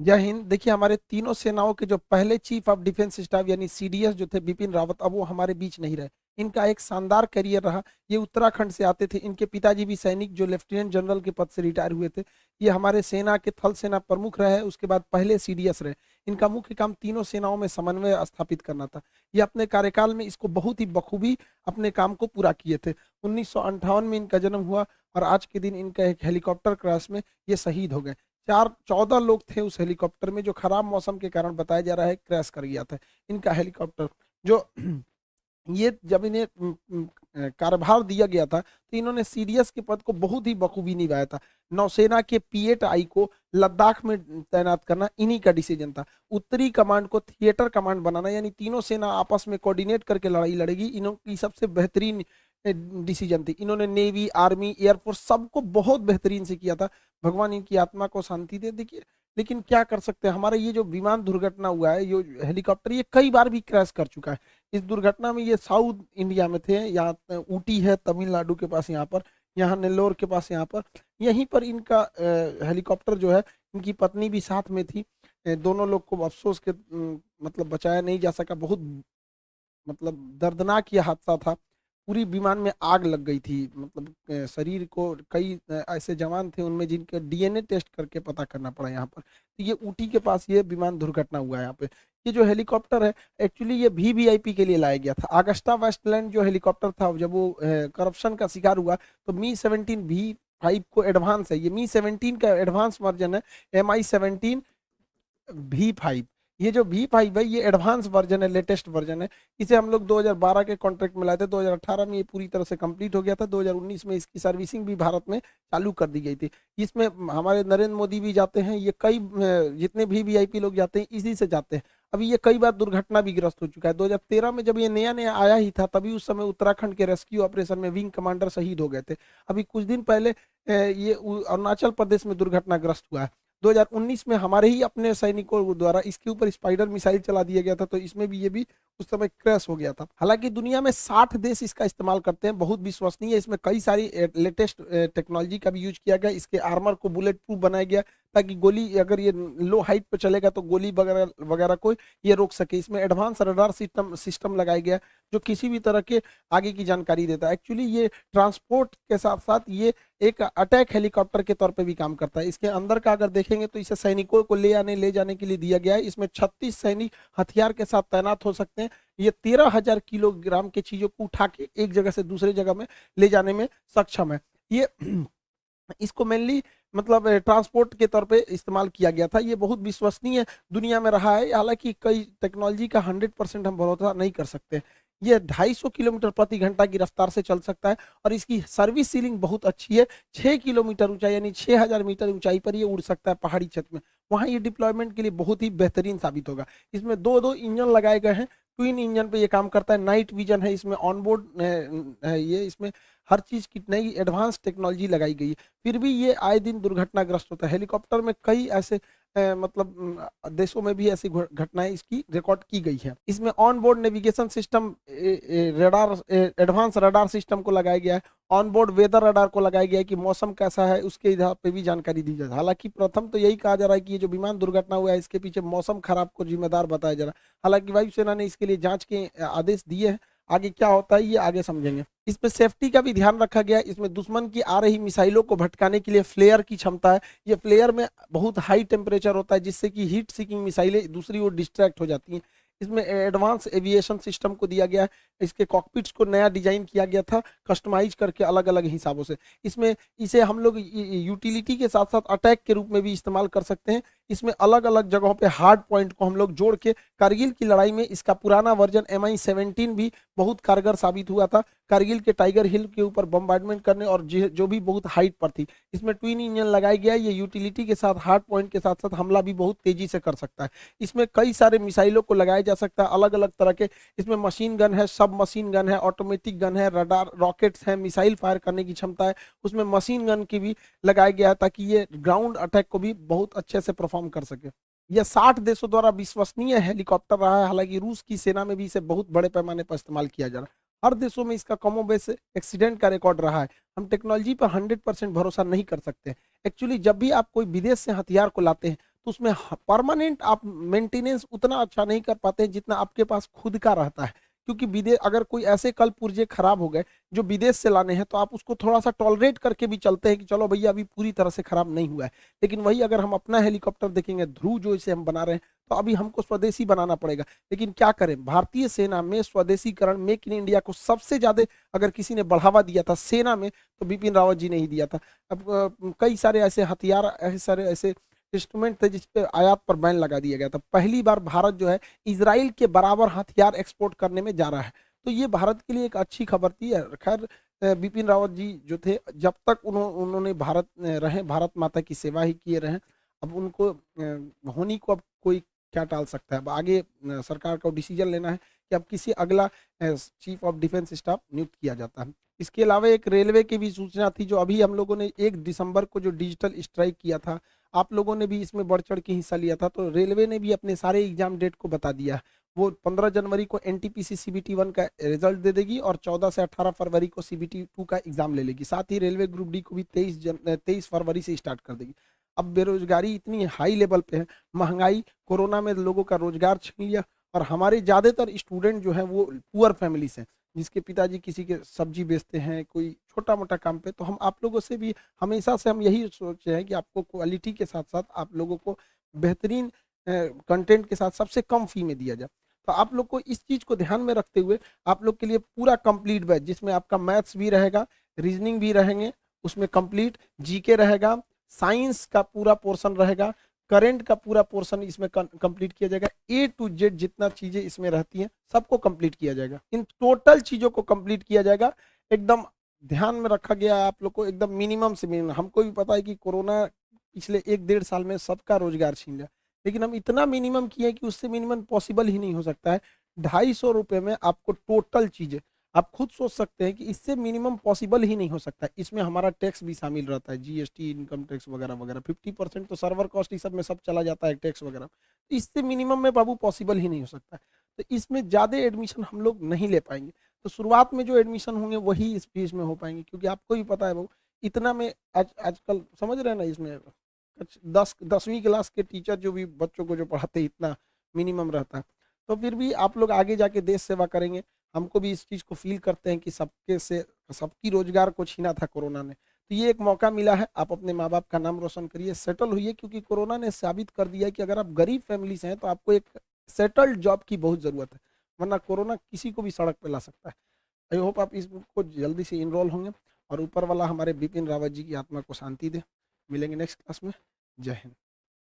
जय हिंद। देखिए, हमारे तीनों सेनाओं के जो पहले चीफ ऑफ डिफेंस स्टाफ यानी सीडीएस जो थे बिपिन रावत, अब वो हमारे बीच नहीं रहे। इनका एक शानदार करियर रहा। ये उत्तराखंड से आते थे। इनके पिताजी भी सैनिक जो लेफ्टिनेंट जनरल के पद से रिटायर हुए थे। ये हमारे सेना के थल सेना प्रमुख रहे, उसके बाद पहले सीडीएस रहे। इनका मुख्य काम तीनों सेनाओं में समन्वय स्थापित करना था। ये अपने कार्यकाल में इसको बहुत ही बखूबी अपने काम को पूरा किए थे। 1958 में इनका जन्म हुआ और आज के दिन इनका एक हेलीकॉप्टर क्रैश में ये शहीद हो गए। 14 लोग थे उस हेलीकॉप्टर में, जो खराब मौसम के कारण बताया जा रहा है क्रैश कर गया था इनका हेलीकॉप्टर। जो ये जब इन्हें कार्यभार दिया गया था तो इन्होंने सीडीएस के पद को बहुत ही बखूबी निभाया था। नौसेना के P-8I को लद्दाख में तैनात करना इन्हीं का डिसीजन था। उत्तरी कमांड को थिएटर कमांड बनाना, यानी तीनों सेना आपस में कोऑर्डिनेट करके लड़ाई लड़ेगी, इनकी सबसे बेहतरीन डिसीजन थी। इन्होंने नेवी, आर्मी, एयरफोर्स सबको बहुत बेहतरीन से किया था। भगवान इनकी आत्मा को शांति दे। देखिए, लेकिन क्या कर सकते हैं, हमारा ये जो विमान दुर्घटना हुआ है, ये हेलीकॉप्टर ये कई बार भी क्रैश कर चुका है। इस दुर्घटना में ये साउथ इंडिया में थे, यहाँ ऊटी है तमिलनाडु के पास, यहाँ पर, यहाँ नेल्लोर के पास, यहाँ पर, यहीं पर इनका हेलीकॉप्टर जो है, इनकी पत्नी भी साथ में थी। दोनों लोग को अफसोस के मतलब बचाया नहीं जा सका। बहुत मतलब दर्दनाक ये हादसा था। पूरी विमान में आग लग गई थी। मतलब शरीर को कई ऐसे जवान थे उनमें जिनके डीएनए टेस्ट करके पता करना पड़ा यहाँ पर। तो ये ऊटी के पास ये विमान दुर्घटना हुआ है यहाँ पे। ये जो हेलीकॉप्टर है, एक्चुअली ये वीवीआईपी के लिए लाया गया था। अगस्टा वेस्टलैंड जो हेलीकॉप्टर था, जब वो करप्शन का शिकार हुआ तो Mi-17 V5 को एडवांस है, ये Mi-17 का एडवांस वर्जन है, Mi-17 V5। ये जो V5 है ये एडवांस वर्जन है, लेटेस्ट वर्जन है। इसे हम लोग 2012 के कॉन्ट्रैक्ट में लाए थे। 2018 में ये पूरी तरह से कंप्लीट हो गया था। 2019 में इसकी सर्विसिंग भी भारत में चालू कर दी गई थी। इसमें हमारे नरेंद्र मोदी भी जाते हैं। ये कई जितने भी वीआईपी लोग जाते हैं इसी से जाते हैं। अभी ये कई बार दुर्घटना भी ग्रस्त हो चुका है। 2013 में जब ये नया नया आया ही था, तभी उस समय उत्तराखंड के रेस्क्यू ऑपरेशन में विंग कमांडर शहीद हो गए थे। अभी कुछ दिन पहले ये अरुणाचल प्रदेश में दुर्घटनाग्रस्त हुआ है। 2019 में हमारे ही अपने सैनिकों द्वारा इसके ऊपर स्पाइडर मिसाइल चला दिया गया था, तो इसमें भी ये भी उस समय क्रैश हो गया था। हालांकि दुनिया में 60 देश इसका इस्तेमाल करते हैं, बहुत विश्वसनीय है। इसमें कई सारी लेटेस्ट टेक्नोलॉजी का भी यूज किया गया। इसके आर्मर को बुलेट प्रूफ बनाया गया, ताकि गोली, अगर ये लो हाइट पर चलेगा तो गोली वगैरह वगैरह को ये रोक सके। इसमें एडवांस रडार सिस्टम लगाया गया, जो किसी भी तरह के आगे की जानकारी देता है। एक्चुअली ये ट्रांसपोर्ट के साथ साथ ये एक अटैक हेलीकॉप्टर के तौर पे भी काम करता है। इसके अंदर का अगर देखेंगे तो इसे सैनिकों को ले जाने के लिए दिया गया है। इसमें 36 सैनिक हथियार के साथ तैनात हो सकते हैं। ये 13,000 किलोग्राम के चीजों को उठा के एक जगह से दूसरे जगह में ले जाने में सक्षम है। ये इसको मेनली मतलब ट्रांसपोर्ट के तौर पे इस्तेमाल किया गया था। ये बहुत विश्वसनीय दुनिया में रहा है। हालांकि कई टेक्नोलॉजी का 100% हम भरोसा नहीं कर सकते। ये 250 किलोमीटर प्रति घंटा की रफ्तार से चल सकता है और इसकी सर्विस सीलिंग बहुत अच्छी है। 6 किलोमीटर ऊंचाई यानी 6,000 मीटर ऊंचाई पर ये उड़ सकता है पहाड़ी क्षेत्र में। वहाँ ये डिप्लॉयमेंट के लिए बहुत ही बेहतरीन साबित होगा। इसमें दो दो इंजन लगाए गए हैं। ट्विन इंजन पे ये काम करता है। नाइट विजन है इसमें, ऑनबोर्ड है ये, इसमें हर चीज की नई एडवांस टेक्नोलॉजी लगाई गई है। फिर भी ये आए दिन दुर्घटनाग्रस्त होता है। हेलीकॉप्टर में कई ऐसे मतलब देशों में भी ऐसी घटनाएं इसकी रिकॉर्ड की गई है। इसमें on board navigation system, radar, advance radar system को लगाया गया है। ऑन बोर्ड वेदर रडार को लगाया गया है कि मौसम कैसा है उसके हिसाब पे भी जानकारी दी जाए। हालांकि प्रथम तो यही कहा जा रहा है कि ये जो विमान दुर्घटना हुआ है इसके पीछे मौसम खराब को जिम्मेदार बताया जा रहा है। हालांकि वायुसेना ने इसके लिए जांच के आदेश दिए हैं। आगे क्या होता है ये आगे समझेंगे। इसमें सेफ्टी का भी ध्यान रखा गया है। इसमें दुश्मन की आ रही मिसाइलों को भटकाने के लिए फ्लेयर की क्षमता है। ये फ्लेयर में बहुत हाई टेम्परेचर होता है, जिससे कि हीट सीकिंग मिसाइलें दूसरी ओर डिस्ट्रैक्ट हो जाती हैं। इसमें एडवांस एविएशन सिस्टम को दिया गया है। इसके कॉकपिट्स को नया डिजाइन किया गया था, कस्टमाइज करके अलग अलग हिसाबों से। इसमें इसे हम लोग यूटिलिटी के साथ साथ अटैक के रूप में भी इस्तेमाल कर सकते हैं। इसमें अलग अलग जगहों पे हार्ड पॉइंट को हम लोग जोड़ के, कारगिल की लड़ाई में इसका पुराना वर्जन Mi-17 भी बहुत कारगर साबित हुआ था, कारगिल के टाइगर हिल के ऊपर बम्बार्डमेंट करने, और जो भी बहुत हाइट पर थी। इसमें ट्विन इंजन लगाया गया है। ये यूटिलिटी के साथ, हार्ड पॉइंट के साथ साथ हमला भी बहुत तेजी से कर सकता है। इसमें कई सारे मिसाइलों को लगाया जा सकता है, अलग अलग तरह के। इसमें मशीन गन है, सब मशीन गन है, ऑटोमेटिक गन है, रडार, रॉकेट्स है, मिसाइल फायर करने की क्षमता है। उसमें मशीन गन की भी लगाया गया है, ताकि ये ग्राउंड अटैक को भी बहुत अच्छे से परफॉर्म कर सके। यह 60 देशों द्वारा विश्वसनीय हेलीकॉप्टर रहा है। हालांकि रूस की सेना में भी इसे बहुत बड़े पैमाने पर इस्तेमाल किया जा रहा है। हर देशों में इसका कमोबेश एक्सीडेंट का रिकॉर्ड रहा है। हम टेक्नोलॉजी पर 100% भरोसा नहीं कर सकते। एक्चुअली जब भी आप कोई विदेश से हथियार को लाते हैं तो उसमें परमानेंट आप मेंटेनेंस उतना अच्छा नहीं कर पाते हैं जितना आपके पास खुद का रहता है। क्योंकि विदेश अगर कोई ऐसे कल पुर्जे खराब हो गए जो विदेश से लाने हैं, तो आप उसको थोड़ा सा टॉलरेट करके भी चलते हैं कि चलो भैया अभी पूरी तरह से खराब नहीं हुआ है। लेकिन वही अगर हम अपना हेलीकॉप्टर देखेंगे, ध्रुव जो इसे हम बना रहे हैं, तो अभी हमको स्वदेशी बनाना पड़ेगा। लेकिन क्या करें, भारतीय सेना में स्वदेशीकरण, मेक इन इंडिया को सबसे ज्यादा अगर किसी ने बढ़ावा दिया था सेना में, तो बिपिन रावत जी ने ही दिया था। अब कई सारे ऐसे हथियार, ऐसे सारे ऐसे इंस्ट्रूमेंट थे जिस पे आयात पर बैन लगा दिया गया था। पहली बार भारत जो है इजराइल के बराबर हथियार एक्सपोर्ट करने में जा रहा है। तो ये भारत के लिए एक अच्छी खबर थी। खैर, बिपिन रावत जी जो थे, जब तक उन्होंने भारत रहे, भारत माता की सेवा ही किए रहे। अब उनको होनी को अब कोई क्या टाल सकता है। अब आगे सरकार को डिसीजन लेना है कि अब किसी अगला चीफ ऑफ डिफेंस स्टाफ नियुक्त किया जाता है। इसके अलावा एक रेलवे की भी सूचना थी, जो अभी हम लोगों ने 1 दिसंबर को जो डिजिटल स्ट्राइक किया था, आप लोगों ने भी इसमें बढ़ चढ़ के हिस्सा लिया था। तो रेलवे ने भी अपने सारे एग्जाम डेट को बता दिया है। वो 15 जनवरी को एनटीपीसी सीबीटी 1 का रिजल्ट दे देगी और 14 से 18 फरवरी को सीबीटी 2 का एग्जाम ले लेगी। साथ ही रेलवे ग्रुप डी को भी 23 फरवरी से स्टार्ट कर देगी। अब बेरोजगारी इतनी हाई लेवल पे है, महंगाई, कोरोना में लोगों का रोजगार छीन लिया, और हमारे ज्यादातर स्टूडेंट जो हैं वो पुअर फैमिली से, जिसके पिताजी किसी के सब्जी बेचते हैं, कोई छोटा मोटा काम पे। तो हम आप लोगों से भी हमेशा से हम यही सोचे हैं कि आपको क्वालिटी के साथ साथ आप लोगों को बेहतरीन कंटेंट के साथ सबसे कम फी में दिया जाए। तो आप लोग को इस चीज को ध्यान में रखते हुए आप लोग के लिए पूरा कंप्लीट बैच, जिसमें आपका मैथ्स भी रहेगा, रीजनिंग भी रहेंगे, उसमें कंप्लीट जीके रहेगा, साइंस का पूरा पोर्शन रहेगा, करंट का पूरा पोर्शन इसमें कंप्लीट किया जाएगा। ए टू जेड जितना चीजें इसमें रहती हैं सबको कंप्लीट किया जाएगा। इन टोटल चीजों को कंप्लीट किया जाएगा। एकदम ध्यान में रखा गया है आप लोग को, एकदम मिनिमम से मिनिमम। हमको भी पता है कि कोरोना पिछले 1 डेढ़ साल में सबका रोजगार छीन लिया, लेकिन हम इतना मिनिमम किए कि उससे मिनिमम पॉसिबल ही नहीं हो सकता है। 250 रुपये में आपको टोटल चीजें, आप खुद सोच सकते हैं कि इससे मिनिमम पॉसिबल ही नहीं हो सकता। इसमें हमारा टैक्स भी शामिल रहता है, जीएसटी, इनकम टैक्स वगैरह वगैरह। 50% तो सर्वर कॉस्ट, इस सब में सब चला जाता है, टैक्स वगैरह। तो इससे मिनिमम में बाबू पॉसिबल ही नहीं हो सकता। तो इसमें ज़्यादा एडमिशन हम लोग नहीं ले पाएंगे। तो शुरुआत में जो एडमिशन होंगे वही इस फीस में हो पाएंगे, क्योंकि आपको भी पता है बाबू, इतना में आजकल समझ रहे हैं ना, इसमें 10वीं क्लास के टीचर जो भी बच्चों को जो पढ़ाते हैं, इतना मिनिमम रहता है। तो फिर भी आप लोग आगे जाके देश सेवा करेंगे। हमको भी इस चीज़ को फील करते हैं कि सबके से सबकी रोजगार को छीना था कोरोना ने। तो ये एक मौका मिला है, आप अपने माँ बाप का नाम रोशन करिए, सेटल होइए। क्योंकि कोरोना ने साबित कर दिया है कि अगर आप गरीब फैमिली से हैं तो आपको एक सेटल्ड जॉब की बहुत ज़रूरत है, वरना कोरोना किसी को भी सड़क पे ला सकता है। आई होप आप इसको जल्दी से इनरोल होंगे, और ऊपर वाला हमारे बिपिन रावत जी की आत्मा को शांति दे। मिलेंगे नेक्स्ट क्लास में। जय हिंद।